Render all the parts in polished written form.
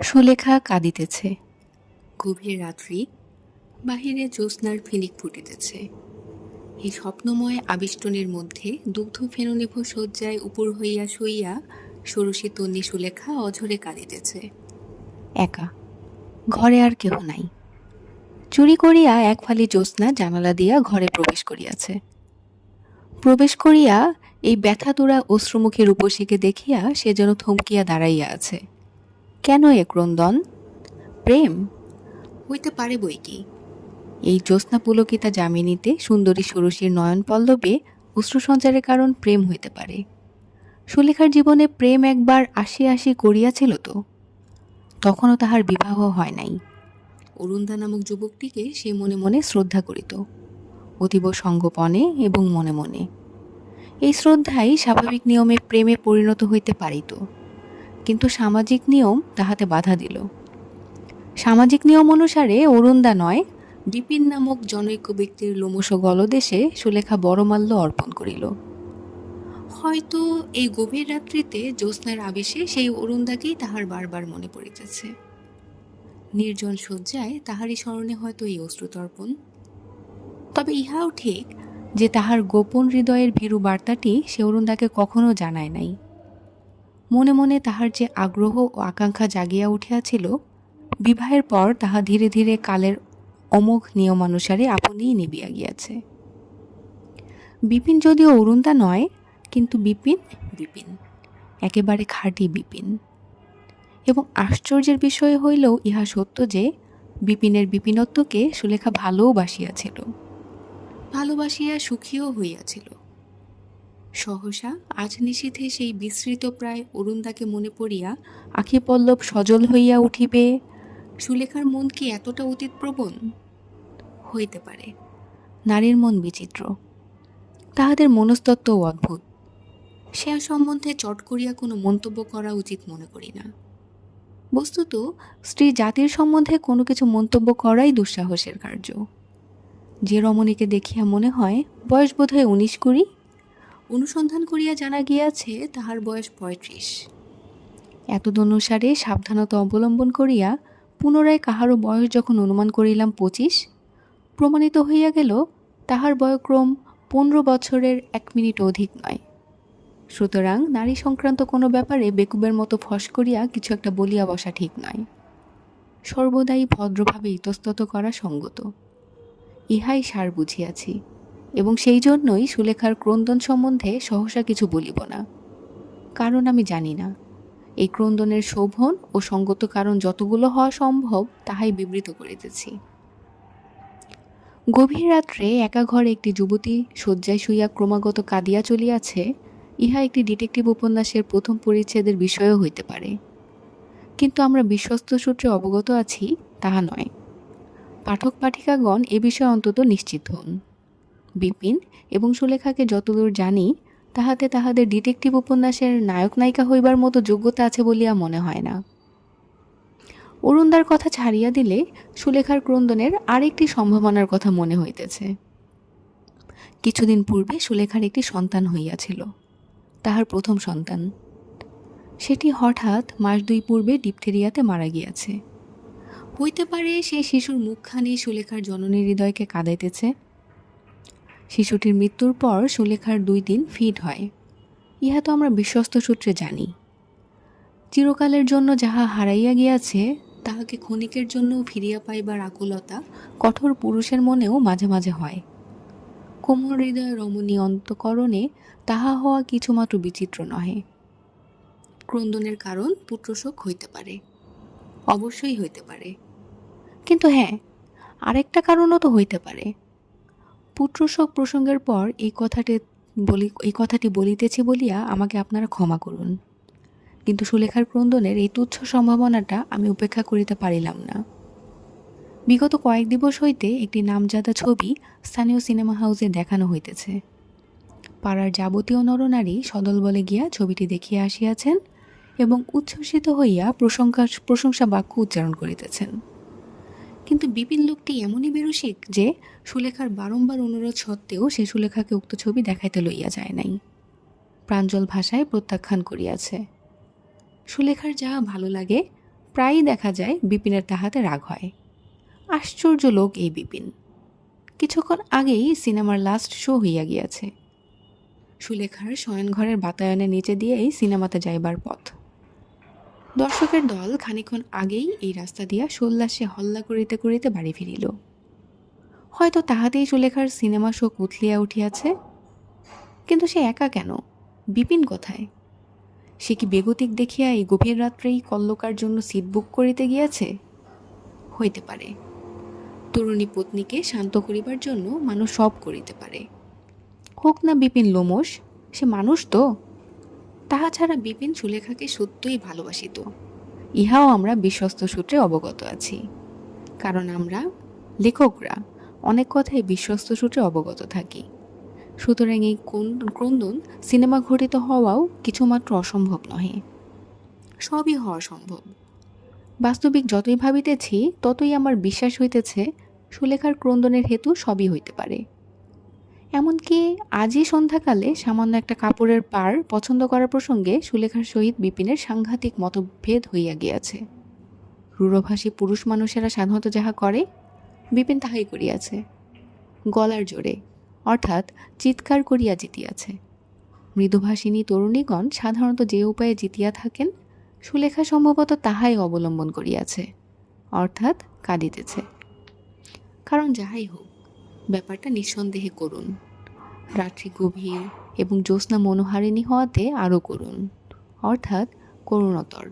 সুলেখা কাঁদিতেছে। গভীর রাত্রি, বাহিরে জ্যোৎস্নার ফিনিক ফুটিতেছে। এই স্বপ্নময় আবিষ্টনের মধ্যে দুগ্ধ ফেনুনিভ শয্যায় উপর হইয়া শুইয়া ষোড়শী তন্নি সুলেখা অঝরে কাঁদিতেছে। একা, ঘরে আর কেহ নাই। চুরি করিয়া এক ফালি জ্যোৎস্না জানালা দিয়া ঘরে প্রবেশ করিয়াছে। প্রবেশ করিয়া এই ব্যথাতুরা অশ্রুমুখী রূপসীকে দেখিয়া সে যেন থমকিয়া দাঁড়াইয়া আছে। কেন এ ক্রন্দন? প্রেম হইতে পারে বই কি। এই জ্যোৎস্না পুলকিতা যামিনীতে সুন্দরী ষোড়শীর নয়ন পল্লবে অশ্রু সঞ্চারের কারণ প্রেম হইতে পারে। সুলেখার জীবনে প্রেম একবার আসি আসি করিয়াছিল তো, তখনও তাহার বিবাহ হয় নাই। অরুন্ধা নামক যুবকটিকে সে মনে মনে শ্রদ্ধা করিত, অতীব সঙ্গোপনে এবং মনে মনে। এই শ্রদ্ধাই স্বাভাবিক নিয়মে প্রেমে পরিণত হইতে পারিত, কিন্তু সামাজিক নিয়ম তাহাতে বাধা দিল। সামাজিক নিয়ম অনুসারে অরুন্ধা নয়, বিপিন নামক জনৈক ব্যক্তির লোমশ গলদেশে সুলেখা বড়মাল্য অর্পণ করিল। হয়তো এই গভীর রাত্রিতে জ্যোৎস্নার আবেশে সেই অরুন্ধাকেই তাহার বারবার মনে পড়িতেছে। নির্জন শয্যায় তাহারই স্মরণে হয়তো এই অশ্রুতর্পণ। তবে ইহাও ঠিক যে তাহার গোপন হৃদয়ের ভীরু বার্তাটি সে অরুন্ধাকে কখনো জানায় নাই। মনে মনে তাহার যে আগ্রহ ও আকাঙ্ক্ষা জাগিয়া উঠিয়াছিল, বিবাহের পর তাহা ধীরে ধীরে কালের অমোঘ নিয়মানুসারে আপনিই নিবিয়া গিয়াছে। বিপিন যদিও অরুন্ধা নয়, কিন্তু বিপিন বিপিন, একেবারে খাঁটি বিপিন। এবং আশ্চর্যের বিষয় হইলেও ইহা সত্য যে বিপিনের বিপিনত্বকে সুলেখা ভালোবাসিয়াছিল, ভালোবাসিয়া সুখীও হইয়াছিল। সহসা আজ নিশীথে সেই বিস্মৃত প্রায় অরুন্ধাকে মনে পড়িয়া আখি পল্লব সজল হইয়া উঠিবে। সুলেখার মন কি এতটা অতীতপ্রবণ? হইতে পারে। নারীর মন বিচিত্র, তাহাদের মনস্তত্ত্বও অদ্ভুত। সে সম্বন্ধে চট করিয়া কোনো মন্তব্য করা উচিত মনে করি না। বস্তুত স্ত্রী জাতির সম্বন্ধে কোনো কিছু মন্তব্য করাই দুঃসাহসের কার্য। যে রমণীকে দেখিয়া মনে হয় বয়স বোধহয় 19-20, অনুসন্ধান করিয়া জানা গিয়াছে তাহার বয়স 35। এতদনুসারে সাবধানতা অবলম্বন করিয়া পুনরায় কাহারও বয়স যখন অনুমান করিলাম 25, প্রমাণিত হইয়া গেল তাহার বয়ক্রম 15 বছরের 1 মিনিট অধিক নয়। সুতরাং নারী সংক্রান্ত কোনো ব্যাপারে বেকুবের মতো ফস করিয়া কিছু একটা বলিয়া বসা ঠিক নয়। সর্বদাই ভদ্রভাবে ইতস্তত করা সঙ্গত। ইহাই সার বুঝিয়াছি, এবং সেই জন্যই সুলেখার ক্রন্দন সম্বন্ধে সহসা কিছু বলিব না। কারণ আমি জানি না। এই ক্রন্দনের শোভন ও সঙ্গত কারণ যতগুলো হওয়া সম্ভব তাহাই বিবৃত করিতেছি। গভীর রাত্রে একা ঘরে একটি যুবতী শয্যায় শুইয়া ক্রমাগত কাঁদিয়া চলিয়াছে, ইহা একটি ডিটেকটিভ উপন্যাসের প্রথম পরিচ্ছেদের বিষয়ও হইতে পারে। কিন্তু আমরা বিশ্বস্ত সূত্রে অবগত আছি তাহা নয়। পাঠক পাঠিকাগণ এ বিষয়ে অন্তত নিশ্চিত হন। বিপিন এবং সুলেখাকে যতদূর জানি, তাহাতে তাহাদের ডিটেকটিভ উপন্যাসের নায়ক নায়িকা হইবার মতো যোগ্যতা আছে বলিয়া মনে হয় না। অরুন্ধার কথা ছাড়িয়া দিলে সুলেখার ক্রন্দনের আরেকটি সম্ভাবনার কথা মনে হইতেছে। কিছুদিন পূর্বে সুলেখার একটি সন্তান হইয়াছিল, তাহার প্রথম সন্তান। সেটি হঠাৎ মাস 2 পূর্বে ডিপথেরিয়াতে মারা গিয়াছে। হইতে পারে সেই শিশুর মুখখানি সুলেখার জননী হৃদয়কে কাঁদাইতেছে। শিশুটির মৃত্যুর পর সুলেখার 2 দিন ফিট হয়, ইহা তো আমরা বিশ্বস্ত সূত্রে জানি। চিরকালের জন্য যাহা হারাইয়া গিয়াছে তাহাকে ক্ষণিকের জন্য ফিরিয়া পাইবার আকুলতা কঠোর পুরুষের মনেও মাঝে মাঝে হয়। কোমল হৃদয় রমণী অন্তঃকরণে তাহা হওয়া কিছুমাত্র বিচিত্র নহে। ক্রন্দনের কারণ পুত্রশোক হইতে পারে, অবশ্যই হইতে পারে। কিন্তু হ্যাঁ, আরেকটা কারণও তো হইতে পারে। পুত্রশোক প্রসঙ্গের পর এই কথাটি বলিতেছি বলিয়া আমাকে আপনারা ক্ষমা করুন, কিন্তু সুলেখার ক্রন্দনের এই তুচ্ছ সম্ভাবনাটা আমি উপেক্ষা করিতে পারিলাম না। বিগত কয়েক দিবস হইতে একটি নামজাদা ছবি স্থানীয় সিনেমা হাউসে দেখানো হইতেছে। পাড়ার যাবতীয় নরনারী সদলবলে গিয়া ছবিটি দেখিয়া আসিয়াছেন এবং উচ্ছ্বসিত হইয়া প্রশংসা বাক্য উচ্চারণ করিতেছেন। কিন্তু বিপিন লোকটি এমনই বেরসিক যে সুলেখার বারংবার অনুরোধ সত্ত্বেও সে সুলেখাকে উক্ত ছবি দেখাইতে লইয়া যায় নাই। প্রাঞ্জল ভাষায় প্রত্যাখ্যান করিয়াছে। সুলেখার যাহা ভালো লাগে প্রায়ই দেখা যায় বিপিনের তাহাতে রাগ হয়। আশ্চর্য লোক এই বিপিন। কিছুক্ষণ আগেই সিনেমার লাস্ট শো হইয়া গিয়াছে। সুলেখার শয়নঘরের বাতায়নের নিচে দিয়েই সিনেমাতে যাইবার পথ। দর্শকের দল খানিক্ষণ আগেই এই রাস্তা দিয়া সোল্লাসে হল্লা করিতে করিতে বাড়ি ফিরিল। হয়তো তাহাতেই সুলেখার সিনেমা শো উথলিয়া উঠিয়াছে। কিন্তু সে একা কেন? বিপিন কোথায়? সে কি বেগতিক দেখিয়া এই গভীর রাত্রেই কল্লকার জন্য সিট বুক করিতে গিয়াছে? হইতে পারে। তরুণী পত্নীকে শান্ত করিবার জন্য মানুষ সব করিতে পারে। হোক না বিপিন লোমশ, সে মানুষ তো। তাহা ছাড়া বিপিন সুলেখাকে সত্যই ভালোবাসিত, ইহাও আমরা বিশ্বস্ত সূত্রে অবগত আছি। কারণ আমরা লেখকরা অনেক কথাই বিশ্বস্ত সূত্রে অবগত থাকি। সুতরাং এই ক্রন্দন সিনেমা ঘটিত হওয়াও কিছুমাত্র অসম্ভব নহে। সবই হওয়া সম্ভব। বাস্তবিক যতই ভাবিতেছি ততই আমার বিশ্বাস হইতেছে সুলেখার ক্রন্দনের হেতু সবই হইতে পারে। এমনকি আজই সন্ধ্যাকালে সামান্য একটা কাপড়ের পাড় পছন্দ করার প্রসঙ্গে সুলেখার সহিত বিপিনের সাংঘাতিক মতভেদ হইয়া গিয়াছে। রূঢ়ভাষী পুরুষ মানুষেরা সাধারণত যাহা করে, বিপিন তাহাই করিয়াছে। গলার জোরে, অর্থাৎ চিৎকার করিয়া জিতিয়াছে। মৃদুভাষিনী তরুণীগণ সাধারণত যে উপায়ে জিতিয়া থাকেন, সুলেখা সম্ভবত তাহাই অবলম্বন করিয়াছে, অর্থাৎ কাঁদিতেছে। কারণ যাহাই হোক, ব্যাপারটা নিঃসন্দেহে করুণ। রাত্রি গভীর এবং জ্যোৎস্না মনোহারিণী হওয়াতে আরও করুণ, অর্থাৎ করুণতর।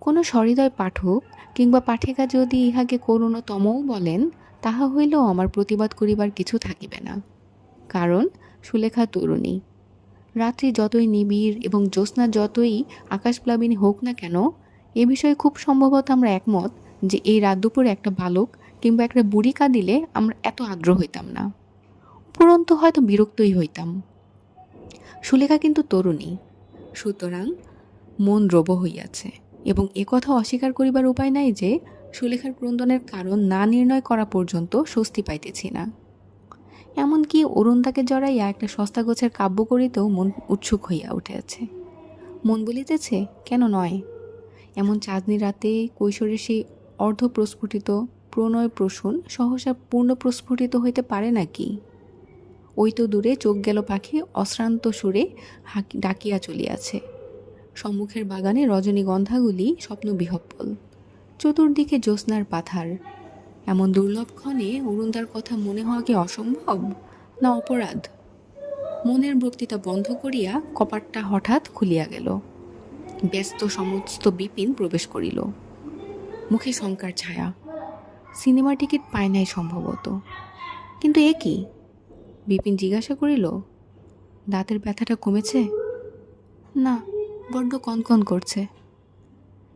কোনো সহৃদয় পাঠক কিংবা পাঠিকা যদি ইহাকে করুণতমও বলেন, তাহা হইলেও আমার প্রতিবাদ করিবার কিছু থাকিবে না। কারণ সুলেখা তরুণী। রাত্রি যতই নিবিড় এবং জ্যোৎস্না যতই আকাশপ্লাবিনী হোক না কেন, এ বিষয়ে খুব সম্ভবত আমরা একমত যে এই রাত দুপুরে একটা বালক কিংবা একটা বুড়ি কাঁদিলে আমরা এত আগ্রহ হইতাম না, উপরন্তু হয়তো বিরক্তই হইতাম। সুলেখা কিন্তু তরুণী, সুতরাং মন রোব হইয়াছে। এবং একথা অস্বীকার করিবার উপায় নাই যে সুলেখার ক্রন্দনের কারণ না নির্ণয় করা পর্যন্ত স্বস্তি পাইতেছি না। এমনকি অরুণদাকে জড়াইয়া একটা সস্তা গোছের কাব্য করিতেও মন উৎসুক হইয়া উঠিয়াছে। মন বলিতেছে, কেন নয়? এমন চাঁদনি রাতে কৈশোরের সেই অর্ধপ্রস্ফুটিত প্রণয় প্রসূন সহসা পূর্ণ প্রস্ফুটিত হইতে পারে নাকি? ওই তো দূরে চোখ গেল পাখি অশ্রান্ত সুরে ডাকিয়া চলিয়াছে। সম্মুখের বাগানে রজনীগন্ধাগুলি স্বপ্ন বিহ্বল, চতুর্দিকে জ্যোৎস্নার পাথার। এমন দুর্লভ ক্ষণে অরুণদার কথা মনে হওয়া কি অসম্ভব না অপরাধ? মনের বক্তৃতা বন্ধ করিয়া কপাটটা হঠাৎ খুলিয়া গেল। ব্যস্ত সমস্ত বিপিন প্রবেশ করিল। মুখে শঙ্কার ছায়া। সিনেমার টিকিট পায় নাই সম্ভবত। কিন্তু এ কি? বিপিন জিজ্ঞাসা করিল, দাঁতের ব্যথাটা কমেছে? না, বড্ড কনকন করছে।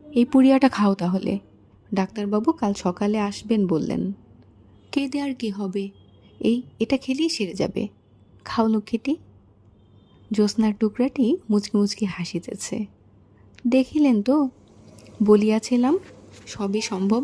এই পুড়িয়াটা খাও তাহলে, ডাক্তারবাবু কাল সকালে আসবেন বললেন। কেঁদে আর কি হবে, এটা খেলেই সেরে যাবে। খাও লক্ষ্মীটি। জ্যোৎস্নার টুকরাটি মুচকি মুচকি হাসিতেছে। দেখিলেন তো, বলিয়াছিলাম সবই সম্ভব।